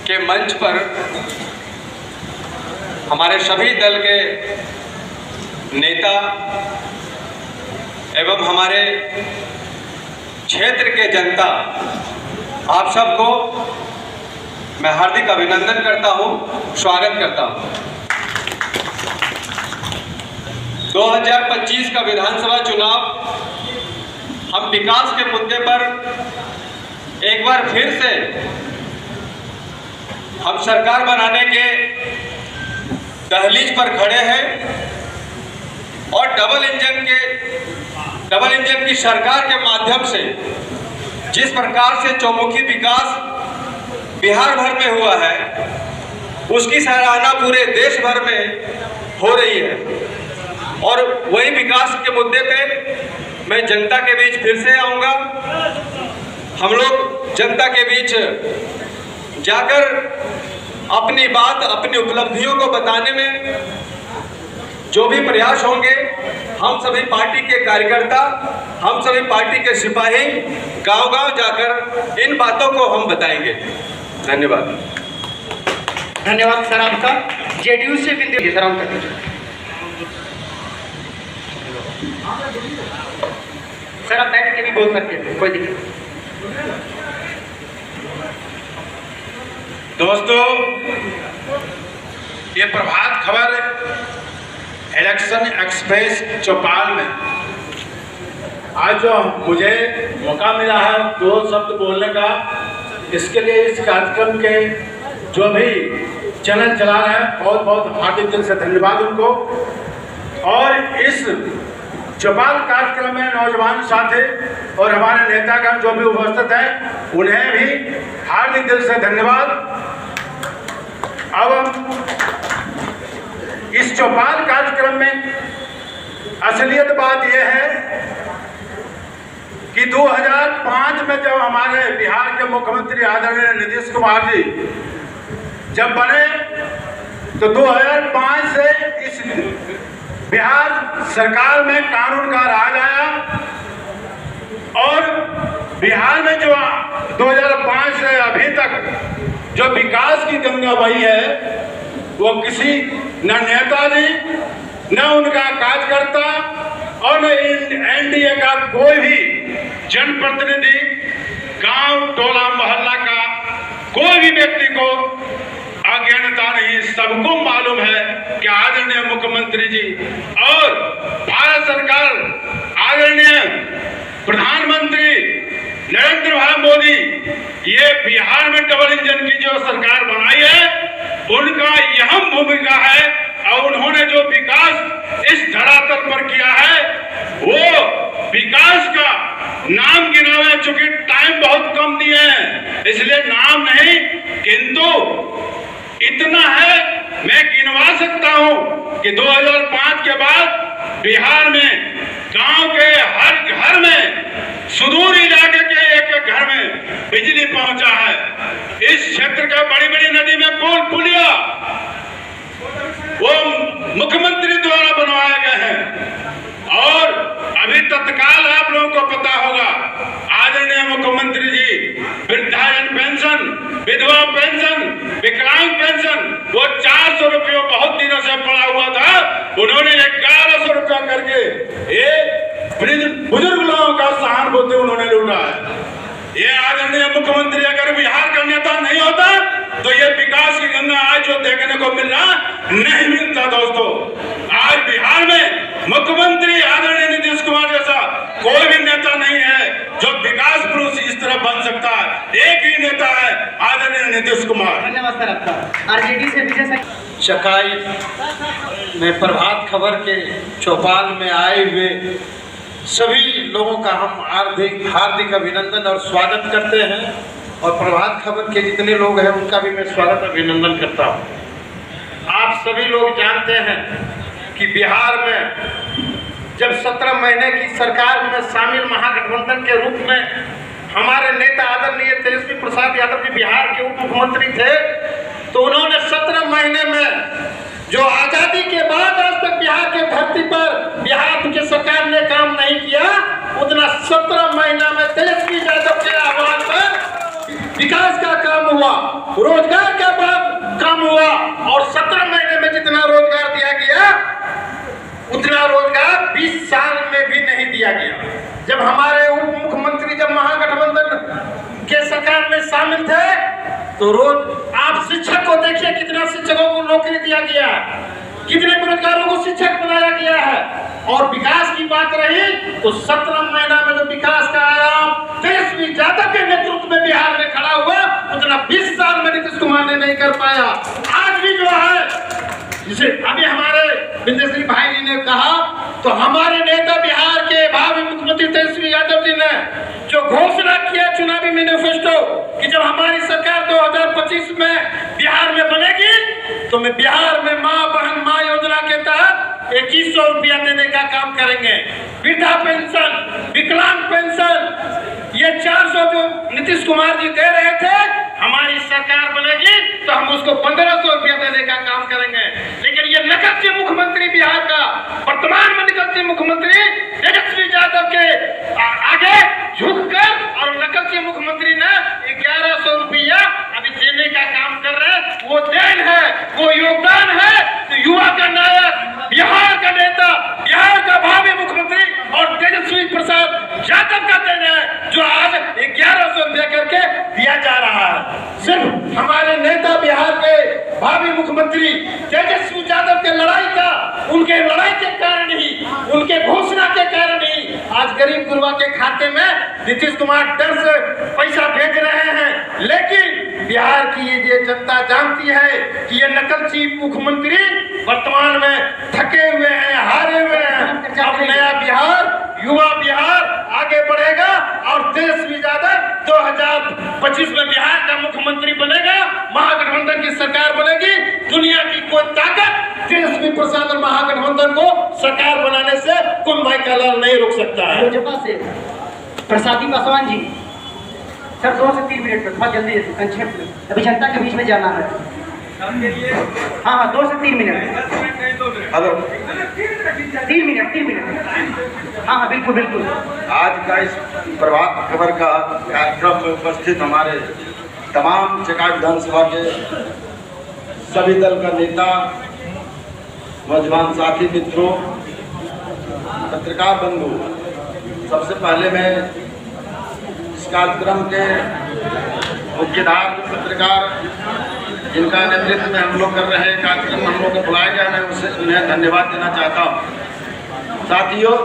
के मंच पर हमारे सभी दल के नेता एवं हमारे क्षेत्र के जनता, आप सबको मैं हार्दिक अभिनंदन करता हूं, स्वागत करता हूं। 2025 का विधानसभा चुनाव हम विकास के मुद्दे पर एक बार फिर से हम सरकार बनाने के दहलीज पर खड़े हैं और डबल इंजन की सरकार के माध्यम से जिस प्रकार से चौमुखी विकास बिहार भर में हुआ है, उसकी सराहना पूरे देश भर में हो रही है। और वही विकास के मुद्दे पे मैं जनता के बीच फिर से आऊँगा। हम लोग जनता के बीच जाकर अपनी बात, अपनी उपलब्धियों को बताने में जो भी प्रयास होंगे, हम सभी पार्टी के कार्यकर्ता, हम सभी पार्टी के सिपाही गांव-गांव जाकर इन बातों को हम बताएंगे। धन्यवाद। धन्यवाद सर आपका। जेडीयू से बिंदु सर हम सर आप बैठ के भी बोल सकते हैं, कोई दिक्कत नहीं। दोस्तों, ये प्रभात खबर इलेक्शन एक्सप्रेस चौपाल में आज जो मुझे मौका मिला है 2 शब्द बोलने का, इसके लिए इस कार्यक्रम के जो भी चैनल चला रहे हैं, बहुत बहुत हार्दिक दिल से धन्यवाद उनको। और इस चौपाल कार्यक्रम में नौजवान साथी और हमारे नेतागण जो भी उपस्थित हैं, उन्हें भी हार्दिक दिल से धन्यवाद। अब इस चौपाल कार्यक्रम में असलियत बात यह है कि 2005 में जब हमारे बिहार के मुख्यमंत्री आदरणीय नीतीश कुमार जी जब बने, तो 2005 से इस बिहार सरकार में कानून का राज आया और बिहार में जो 2005 से अभी तक जो विकास की गंगा बही है, वो किसी न नेताजी, न उनका कार्यकर्ता और न एनडीए का कोई भी जनप्रतिनिधि, गांव टोला मोहल्ला का कोई भी व्यक्ति को अज्ञानता नहीं। सबको मालूम है कि आदरणीय मुख्यमंत्री जी और भारत सरकार आदरणीय प्रधानमंत्री नरेंद्र भाई मोदी, ये बिहार में डबल इंजन की जो सरकार बनाई है, उनका अहम भूमिका है। और उन्होंने जो विकास इस धरातल पर किया है, वो विकास का नाम गिनावे, चूंकि टाइम बहुत कम दिए हैं इसलिए नाम नहीं, किंतु इतना है मैं गिनवा सकता हूं कि 2005 के बाद बिहार में गांव के हर घर में, सुदूर इलाके के एक घर में बिजली पहुंचा है। इस क्षेत्र के बड़ी बड़ी नदी में पुल पुलिया वो मुख्यमंत्री द्वारा बनवाए गए हैं। और अभी तत्काल आप लोगों को पता होगा, आदरणीय मुख्यमंत्री जी वृद्धाजन पेंशन, विधवा पेंशन, विकलांग पेंशन, वो 400 रुपये बहुत दिनों से पड़ा हुआ था, उन्होंने 1100 रुपया करके ये बुजुर्ग लोगों का सहानुभूति उन्होंने लूटा है। ये आदरणीय मुख्यमंत्री अगर बिहार का नेता नहीं होता तो ये विकास की गंगा आज जो देखने को मिल रहा नहीं मिलता। दोस्तों, आज बिहार में मुख्यमंत्री आदरणीय नीतीश कुमार जैसा कोई भी नेता नहीं है जो विकास पुरुष इस तरह बन सकता है। एक ही नेता है, आदरणीय नीतीश कुमार। धन्यवाद सर आपका। आरजेडी से विजय चकाई में प्रभात खबर के चौपाल में आए हुए सभी लोगों का हम हार्दिक अभिनंदन और स्वागत करते हैं। और प्रभात खबर के जितने लोग हैं उनका भी मैं स्वागत अभिनंदन करता हूं। आप सभी लोग जानते हैं कि बिहार में जब 17 महीने की सरकार में शामिल महागठबंधन के रूप में हमारे नेता आदरणीय तेजस्वी प्रसाद यादव जी बिहार के उप मुख्यमंत्री थे, तो उन्होंने 17 महीने में जो आजादी के बाद आज तक बिहार के धरती पर बिहार की सरकार ने काम नहीं किया, उतना 17 महीना में तेजस्वी यादव के आह्वान पर विकास का काम हुआ, रोजगार का काम हुआ, और 17 महीने में जितना रोजगार दिया गया उतना रोजगार 20 साल में भी नहीं दिया गया। जब हमारे उप मुख्यमंत्री जब महागठबंधन के सरकार में शामिल थे तो रोज आप शिक्षक को देखिए, कितना शिक्षकों को नौकरी दिया गया, कितने बेरोजगारों को शिक्षक बनाया गया है। और विकास की बात रही तो 17 महीना में जो विकास का आयाम तेजस्वी यादव के नेतृत्व में बिहार में खड़ा हुआ उतना 20 साल में नीतीश कुमार ने नहीं कर पाया। आज भी जो है, जिसे अभी हमारे विंध्यश्री भाई जी ने कहा, तो हमारे नेता बिहार के भावी मुख्यमंत्री तेजस्वी यादव जी ने जो घोषणा किया चुनावी मैनिफेस्टो कि जब हमारी सरकार 2025 में बिहार में बनेगी तो मैं बिहार में माँ बहन माँ योजना के तहत 2100 रुपया देने का काम करेंगे। वृद्धा पेंशन, विकलांग पेंशन, ये 400 जो नीतीश कुमार जी दे रहे थे, हमारी सरकार बनेगी तो हम उसको 1500 रुपया देने का काम करेंगे। लेकिन ये नकद मुख्यमंत्री बिहार का वर्तमान में नकद मुख्यमंत्री तेजस्वी यादव के आगे झुककर और नकद मुख्यमंत्री ने 1100 रुपया अभी देने का काम कर रहे हैं। वो देन है, वो योगदान है। तो युवा का नायक, बिहार का नेता, बिहार का भावी मुख्यमंत्री और तेजस्वी प्रसाद यादव का देन है जो आज 1100 रुपया करके दिया जा रहा है। सिर्फ हमारे नेता बिहार के भावी मुख्यमंत्री तेजस्वी यादव के लड़ाई का, उनके लड़ाई के कारण ही, उनके घोषणा के कारण ही आज गरीब गुरबा के खाते में नीतीश कुमार डर से पैसा भेज रहे हैं। लेकिन बिहार की ये जनता जानती है कि ये नकलची मुख्यमंत्री वर्तमान में थके हुए हैं, हारे हुए हैं। अब नया बिहार, युवा बिहार आगे बढ़ेगा और तेजस्वी यादव 2025 में बिहार का मुख्यमंत्री बनेगा, महागठबंधन की सरकार बनेगी। दुनिया की कोई ताकत तेजस्वी प्रसाद और महागठबंधन को सरकार बनाने से कुल भाई का लाल नहीं रोक सकता है। भाजपा से प्रसादी पासवान जी, सर 2 से 3 मिनट में, बहुत जल्दी संक्षेप में, अभी जनता के बीच में जाना है। हाँ 2 से 3 मिनट। Hello, 3 minute. हाँ बिल्कुल बिल्कुल। आज का इस प्रभात खबर का कार्यक्रम में उपस्थित हमारे तमाम चकाई विधानसभा के सभी दल का नेता, नौजवान साथी मित्रों, पत्रकार बंधु, सबसे पहले मैं इस कार्यक्रम के मुख्यधार पत्रकार जिनका नेतृत्व में हम लोग कर रहे हैं, कार्यक्रम हम लोग को बुलाया गया, मैं उन्हें धन्यवाद देना चाहता हूँ। साथियों,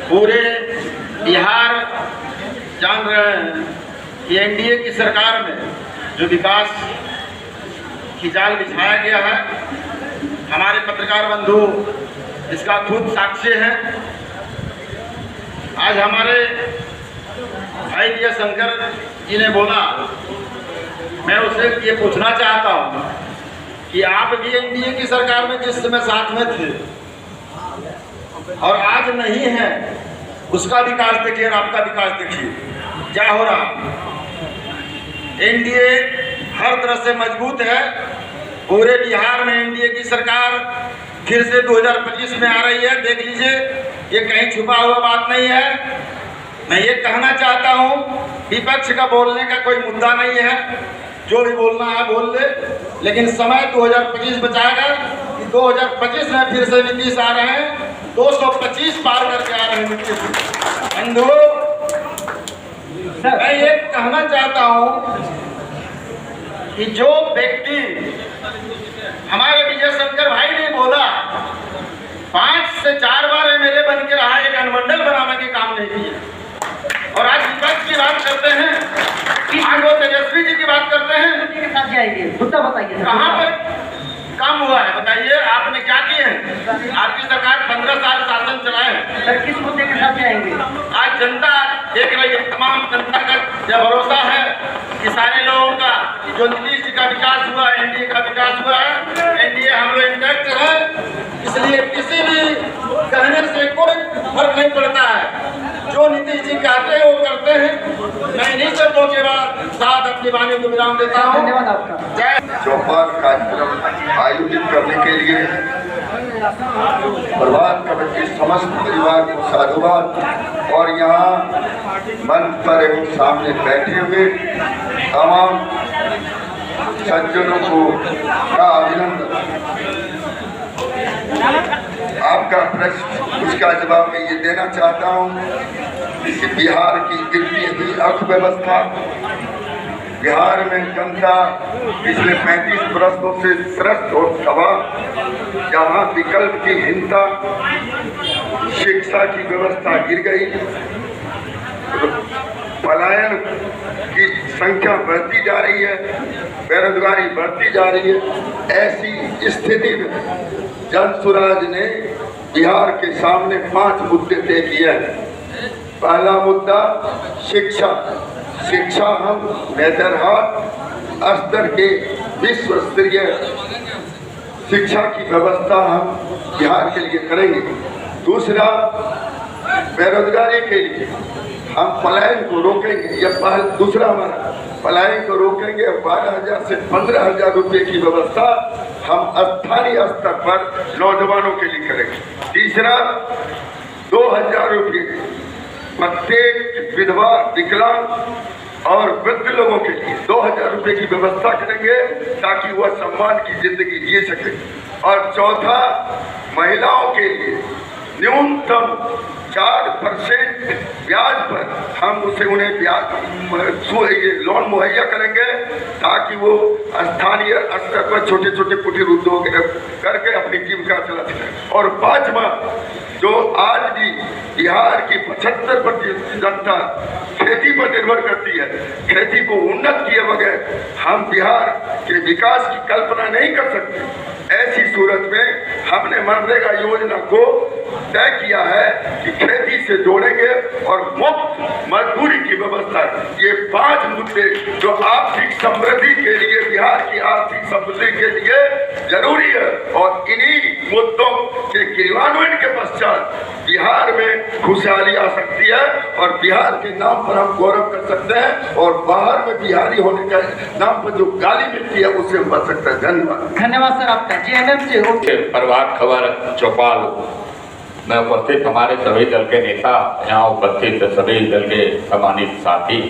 पूरे बिहार जान रहे हैं कि एनडीए की सरकार में जो विकास की जाल बिछाया गया है, हमारे पत्रकार बंधु इसका खुद साक्षी है। आज हमारे भाई जी शंकर जी ने बोला, मैं उससे ये पूछना चाहता हूँ कि आप भी एनडीए की सरकार में जिस समय साथ में थे और आज नहीं है, उसका विकास देखिए और आपका विकास देखिए क्या हो रहा। एनडीए हर तरह से मजबूत है। पूरे बिहार में एनडीए की सरकार फिर से 2025 में आ रही है। देख लीजिए, ये कहीं छुपा हुआ बात नहीं है। मैं ये कहना चाहता हूँ, विपक्ष का बोलने का कोई मुद्दा नहीं है, जो भी बोलना है बोल ले, लेकिन समय 2025 बचाएगा कि 2025 में फिर से नीतीश आ रहे हैं, 225 पार करके आ रहे हैं नीतीश। बंधु, मैं ये कहना चाहता हूँ कि जो व्यक्ति हमारे विजय शंकर भाई ने बोला 5 से 4 बार एमएलए बन के रहा, एक अनुमंडल बनाने के काम नहीं किया, और आज विपक्ष की बात करते हैं, आज वो तेजस्वी जी की बात करते हैं। के साथ जाएंगे, मुद्दा बताइए। कहाँ पर काम हुआ है बताइए, आपने क्या किए हैं? आपकी सरकार 15 साल शासन चलाए हैं। सर किस मुद्दे के साथ जाएंगे? आज जनता देख रही है, तमाम जनता का यह भरोसा है कि सारे लोगों का जो नीतीश जी का विकास हुआ, एनडीए का विकास हुआ है, एनडीए हम लोग इंटैक्ट है, इसलिए किसी भी कहने से कोई फर्क नहीं पड़ता है। जो नीतीश जी कहते हैं वो करते हैं। मैं इन्हीं शब्दों के बाद साथ अपनी वाणी को विराम देता हूँ। धन्यवाद आपका। जय। चौपाल कार्यक्रम आयोजित करने के लिए प्रभात खबर के समस्त परिवार को साधुवाद और यहाँ मंच पर एवं सामने बैठे हुए तमाम सज्जनों को का अभिनंदन। आपका प्रश्न उसका जवाब मैं ये देना चाहता हूँ कि बिहार की गिरती हुई अर्थव्यवस्था, बिहार में जनता पिछले 35 वर्षों से त्रस्त और तबाह, जहाँ विकल्प की हीनता, शिक्षा की व्यवस्था गिर गई, पलायन की संख्या बढ़ती जा रही है, बेरोजगारी बढ़ती जा रही है। ऐसी स्थिति में जनसुराज ने बिहार के सामने 5 मुद्दे तय किए हैं। पहला मुद्दा शिक्षा। शिक्षा हम नेतरहाट स्तर के विश्व स्तरीय शिक्षा की व्यवस्था हम बिहार के लिए करेंगे। दूसरा, बेरोजगारी के लिए हम पलायन को रोकेंगे। यह दूसरा हमारा पलायन को रोकेंगे। 12,000 से 15,000 रुपये की व्यवस्था हम स्थानीय स्तर पर नौजवानों के लिए करेंगे। तीसरा, 2,000 रुपये प्रत्येक विधवा, विकलांग और वृद्ध लोगों के लिए 2,000 रुपये की व्यवस्था करेंगे ताकि वह सम्मान की जिंदगी जी सके। और चौथा, महिलाओं के लिए न्यूनतम 4% ब्याज पर हम उन्हें लोन मुहैया करेंगे ताकि वो स्थानीय स्तर पर छोटे छोटे कुटीर उद्योग करके अपनी जीविका चला सकें। और 5वां, जो आज भी बिहार की 75% जनता खेती पर निर्भर करती है, खेती को उन्नत किए बगैर हम बिहार के विकास की कल्पना नहीं कर सकते। ऐसी सूरत में हमने मनरेगा योजना को तय किया है कि खेती से जोड़ेंगे और मुफ्त मजदूरी की व्यवस्था। ये 5 मुद्दे जो आर्थिक समृद्धि के लिए, बिहार की आर्थिक समृद्धि के लिए जरूरी है, और इन्हीं मुद्दों के क्रियान्वयन के पश्चात बिहार में खुशहाली आ सकती है और बिहार के नाम पर हम गौरव कर सकते हैं, और बाहर में बिहारी होने के नाम पर जो गाली मिलती है उससे बच सकता है। धन्यवाद। धन्यवाद सर आपका। जी एमएमसी प्रभात खबर चौपाल में उपस्थित हमारे सभी दल के नेता, यहाँ उपस्थित सभी दल के सम्मानित साथी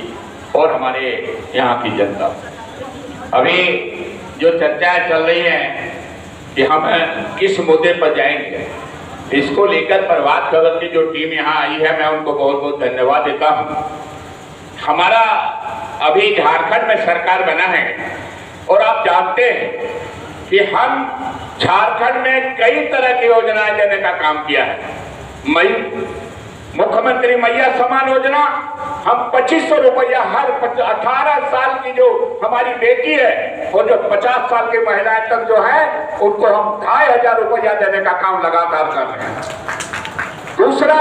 और हमारे यहाँ की जनता, अभी जो चर्चाएं चल रही हैं कि हम किस मुद्दे पर जाएंगे, इसको लेकर प्रभात खबर की जो टीम यहाँ आई है, मैं उनको बहुत बहुत धन्यवाद देता हूँ। हमारा अभी झारखंड में सरकार बना है और आप जानते हैं कि हम झारखंड में कई तरह की योजनाएं देने का काम किया है। मुख्यमंत्री मैया सम्मान योजना, हम 2500 रुपया हर 18 साल की जो हमारी बेटी है और जो 50 साल की महिलाएं तक जो है उनको हम 2,500 रुपया देने का काम लगातार कर रहे हैं। दूसरा,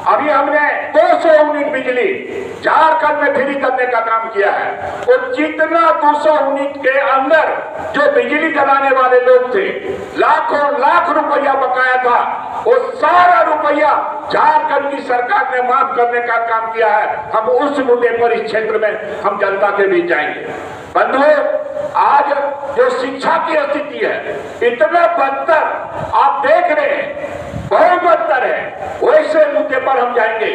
अभी हमने 200 यूनिट बिजली झारखंड में फ्री करने का काम किया है, और जितना 200 यूनिट के अंदर जो बिजली जलाने वाले लोग थे, लाखों लाख रुपया बकाया था, वो सारा रुपया झारखंड की सरकार ने माफ करने का काम किया है। हम उस मुद्दे पर इस क्षेत्र में हम जनता के बीच जाएंगे। बंधुओं, आज जो शिक्षा की स्थिति है इतना बदतर आप देख रहे हैं, बहुत बदतर है, वैसे मुद्दे पर हम जाएंगे।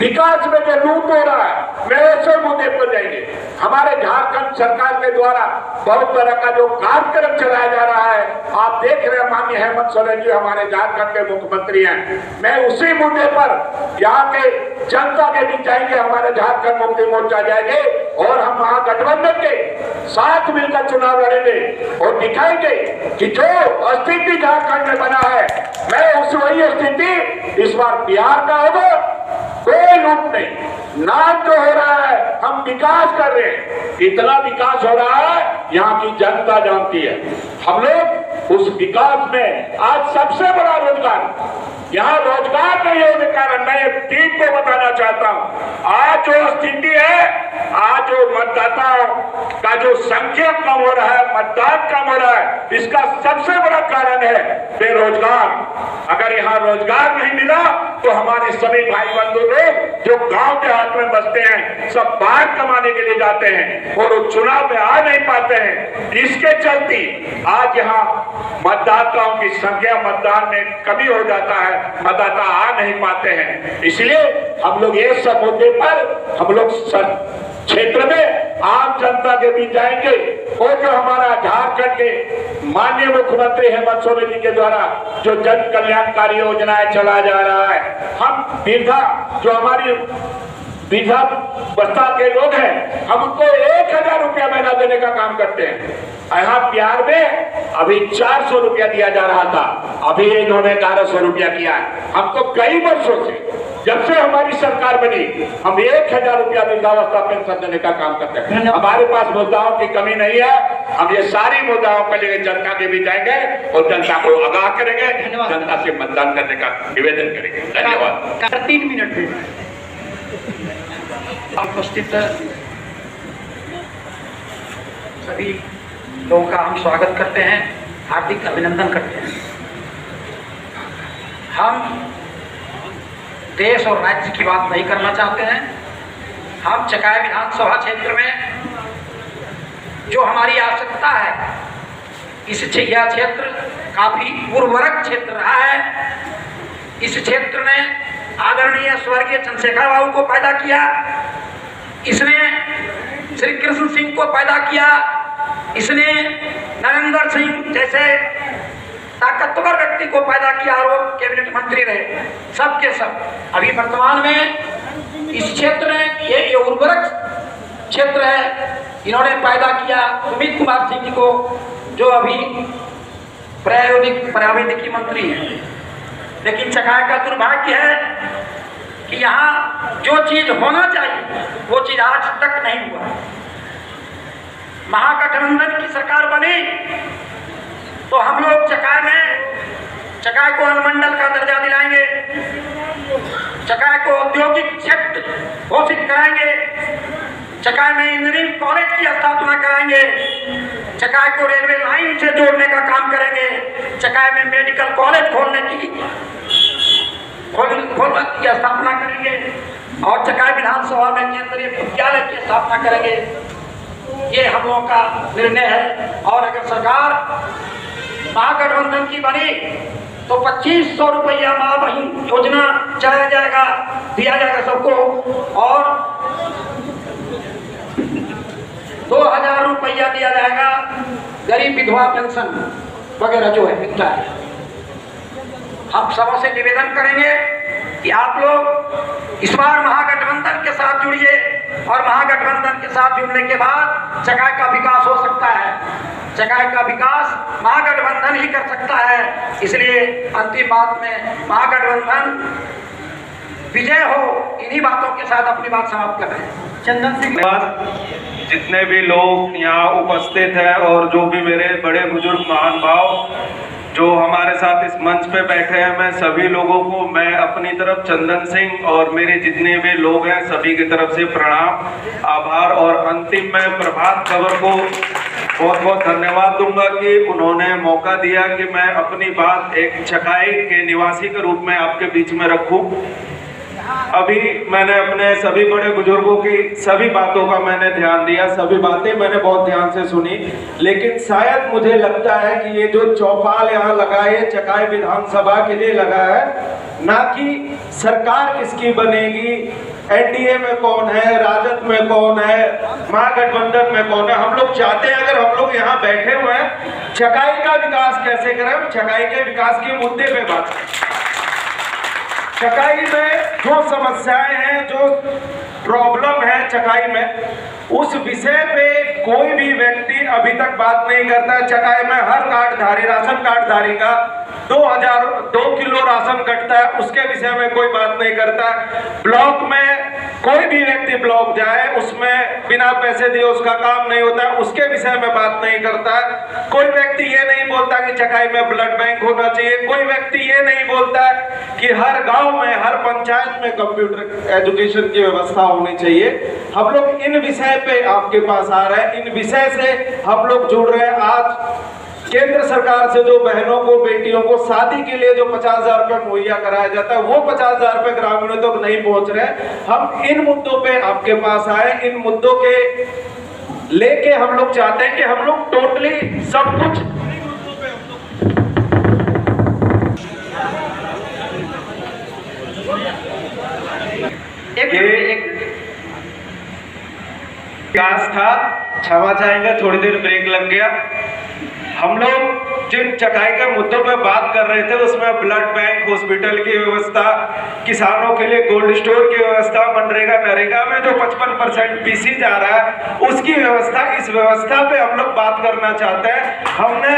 विकास में जो लूट हो रहा है, मैं वैसे मुद्दे पर जाएंगे। हमारे झारखंड सरकार के द्वारा बहुत तरह का जो कार्यक्रम चलाया जा रहा है, आप देख रहे हैं, माननीय हेमंत सोरेन जी हमारे झारखंड के मुख्यमंत्री हैं। मैं उसी मुद्दे पर यहाँ के जनता के बीच जाएंगे, हमारे झारखंड मुक्ति मोर्चा जाएंगे और हम महागठबंधन के साथ मिलकर चुनाव लड़ेंगे और दिखाएंगे कि जो स्थिति झारखंड में बना है, मैं उस वही स्थिति इस बार बिहार का होगा। कोई लूट नहीं, नाम जो हो रहा है, हम विकास कर रहे हैं, इतना विकास हो रहा है यहाँ की जनता जानती है। हम लोग उस विकास में आज सबसे बड़ा रोजगार, यहाँ रोजगार नहीं होने के कारण मैं टीम को बताना चाहता हूँ, आज जो स्थिति है, आज जो मतदाताओं का जो संख्या कम हो रहा है, मतदान कम हो रहा है, इसका सबसे बड़ा कारण है बेरोजगार। अगर यहाँ रोजगार नहीं मिला तो हमारे सभी भाई बंधु लोग जो गांव देहात में बसते हैं सब बाहर कमाने के लिए जाते हैं और वो चुनाव में आ नहीं पाते हैं। इसके चलते आज यहाँ मतदाताओं की संख्या, मतदान में कमी हो जाता है, मतदाता आ नहीं पाते हैं। इसलिए हम लोग ये सब मुद्दे पर हम लोग क्षेत्र में आम जनता के बीच जाएंगे और जो हमारा झारखंड के माननीय मुख्यमंत्री हेमंत सोरेन जी के द्वारा जो जन कल्याणकारी योजनाएं चला जा रहा है, हम वृद्धा जो हमारी वृद्धावस्था के लोग हैं, हमको 1000 रुपया महीना देने का काम करते हैं। यहाँ बिहार में अभी 400 रुपया दिया जा रहा था, अभी इन्होंने 1100 रुपया किया है। हमको कई वर्षों से, जब से हमारी सरकार बनी, हम 1000 रुपया वृद्धावस्था पेंशन देने का काम करते हैं। हमारे पास मुद्दाओं की कमी नहीं है, हम ये सारी मुद्दाओं पर लेकर जनता के बीच जाएंगे और जनता को आगाह करेंगे, जनता से मतदान करने का निवेदन करेंगे। धन्यवाद। 3 मिनट में उपस्थित सभी लोगों का हम स्वागत करते हैं, हार्दिक अभिनंदन करते हैं। हम देश और राज्य की बात नहीं करना चाहते हैं। हम चकाई विधानसभा क्षेत्र में जो हमारी आवश्यकता है, इस यह क्षेत्र काफी उर्वरक क्षेत्र रहा है। इस क्षेत्र ने आदरणीय स्वर्गीय चंद्रशेखर बाबू को पैदा किया, इसने श्री कृष्ण सिंह को पैदा किया, इसने नरेंद्र सिंह जैसे ताकतवर व्यक्ति को पैदा किया और वो कैबिनेट मंत्री रहे, सबके सब। अभी वर्तमान में इस क्षेत्र में ये उर्वरक क्षेत्र है, इन्होंने पैदा किया सुमित कुमार सिंह जी को, जो अभी प्रावैधिकी मंत्री हैं। लेकिन चकाई का दुर्भाग्य है कि यहाँ जो चीज होना चाहिए वो चीज आज तक नहीं हुआ। महागठबंधन की सरकार बनी तो हम लोग चकाई को अनुमंडल का दर्जा दिलाएंगे, चकाई को औद्योगिक क्षेत्र घोषित कराएंगे, चकाई में इंजीनियरिंग कॉलेज की स्थापना कराएंगे, चकाई को रेलवे लाइन से जोड़ने का काम करेंगे, चकाई में मेडिकल कॉलेज खोलने की स्थापना करेंगे और चकाई विधानसभा में केंद्रीय विद्यालय की स्थापना करेंगे। ये हम लोगों का निर्णय है। और अगर सरकार महागठबंधन की बनी तो 2500 रुपया माँ बहन योजना चलाया जाएगा, दिया जाएगा सबको, और 2000 रुपया दिया जाएगा गरीब विधवा पेंशन वगैरह जो है मिलता है। हम सबों से निवेदन करेंगे कि आप लोग इस बार महागठबंधन के साथ जुड़िए और महागठबंधन के साथ जुड़ने के बाद चकाई का विकास हो सकता है। चकाई का विकास महागठबंधन ही कर सकता है। इसलिए अंतिम बात में महागठबंधन विजय हो, इन्हीं बातों के साथ अपनी बात समाप्त कर रहे हैं। चंदन सिंह। जितने भी लोग यहाँ उपस्थित हैं और जो भी मेरे बड़े बुजुर्ग महान भाव जो हमारे साथ इस मंच पे बैठे हैं, मैं सभी लोगों को मैं अपनी तरफ चंदन सिंह और मेरे जितने भी लोग हैं सभी की तरफ से प्रणाम, आभार और अंतिम में प्रभात खबर को बहुत बहुत धन्यवाद दूंगा कि उन्होंने मौका दिया कि मैं अपनी बात एक चकाई के निवासी के रूप में आपके बीच में रखूं। अभी मैंने अपने सभी बड़े बुजुर्गों की सभी बातों का मैंने ध्यान दिया, सभी बातें मैंने बहुत ध्यान से सुनी, लेकिन शायद मुझे लगता है कि ये जो चौपाल यहाँ लगा है चकाई विधानसभा के लिए लगा है, ना कि सरकार किसकी बनेगी, एनडीए में कौन है, राजद में कौन है, महागठबंधन में कौन है। हम लोग चाहते हैं, अगर हम लोग यहाँ बैठे हुए हैं, चकाई का विकास कैसे करें, चकाई के विकास के मुद्दे पे बात करें। चकाई में जो समस्याएं हैं, जो प्रॉब्लम है चकाई में, उस विषय पे कोई भी व्यक्ति अभी तक बात नहीं करता है। चकाई में हर कार्डधारी, राशन कार्डधारी का 2 किलो राशन कटता है, उसके विषय में कोई बात नहीं करता है। ब्लॉक में कोई भी व्यक्ति ब्लॉक जाए उसमें बिना पैसे दिए उसका काम नहीं होता है, उसके विषय में बात नहीं करता है। कोई व्यक्ति ये नहीं बोलता कि चकाई में ब्लड बैंक होना चाहिए, कोई व्यक्ति ये नहीं बोलता है कि हर गांव में हर पंचायत में कंप्यूटर एजुकेशन की व्यवस्था होनी चाहिए। हम लोग इन विषय पे आपके पास आ रहे हैं, इन विषय से हम लोग जुड़ रहे हैं। आज केंद्र सरकार से जो बहनों को बेटियों को शादी के लिए जो 50,000 रुपये मुहैया कराया जाता है, वो 50,000 रुपये ग्रामीणों तक तो नहीं पहुंच रहे। हम इन मुद्दों पे आपके पास आए, इन मुद्दों के लेके हम लोग चाहते हैं कि हम लोग टोटली सब कुछ विकास था। क्षमा चाहेंगे, थोड़ी देर ब्रेक लग गया। हम लोग जिन चकाई के मुद्दों पे बात कर रहे थे उसमें ब्लड बैंक, हॉस्पिटल की व्यवस्था, किसानों के लिए कोल्ड स्टोर की व्यवस्था, मनरेगा नरेगा में जो 55% पीसी जा रहा है उसकी व्यवस्था, इस व्यवस्था पे हम लोग बात करना चाहते हैं। हमने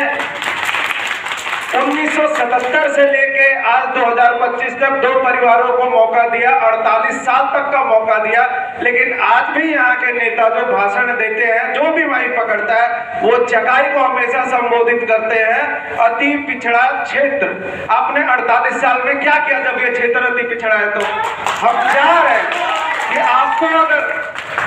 1977 से लेके आज 2025 तक 2 परिवारों को मौका दिया, 48 साल तक का मौका दिया, लेकिन आज भी यहाँ के नेता जो भाषण देते हैं, जो भी माइक पकड़ता है, वो चकाई को हमेशा संबोधित करते हैं अति पिछड़ा क्षेत्र। आपने 48 साल में क्या किया जब ये क्षेत्र अति पिछड़ा है? तो हम चाह रहे हैं कि आपको अगर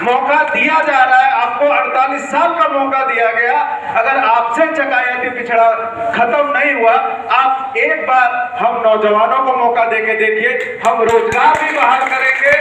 मौका दिया जा रहा है, आपको 48 साल का मौका दिया गया, अगर आपसे चकाई अति पिछड़ा खत्म नहीं हुआ, आप एक बार हम नौजवानों को मौका देके देखिए, हम रोजगार भी बहाल करेंगे।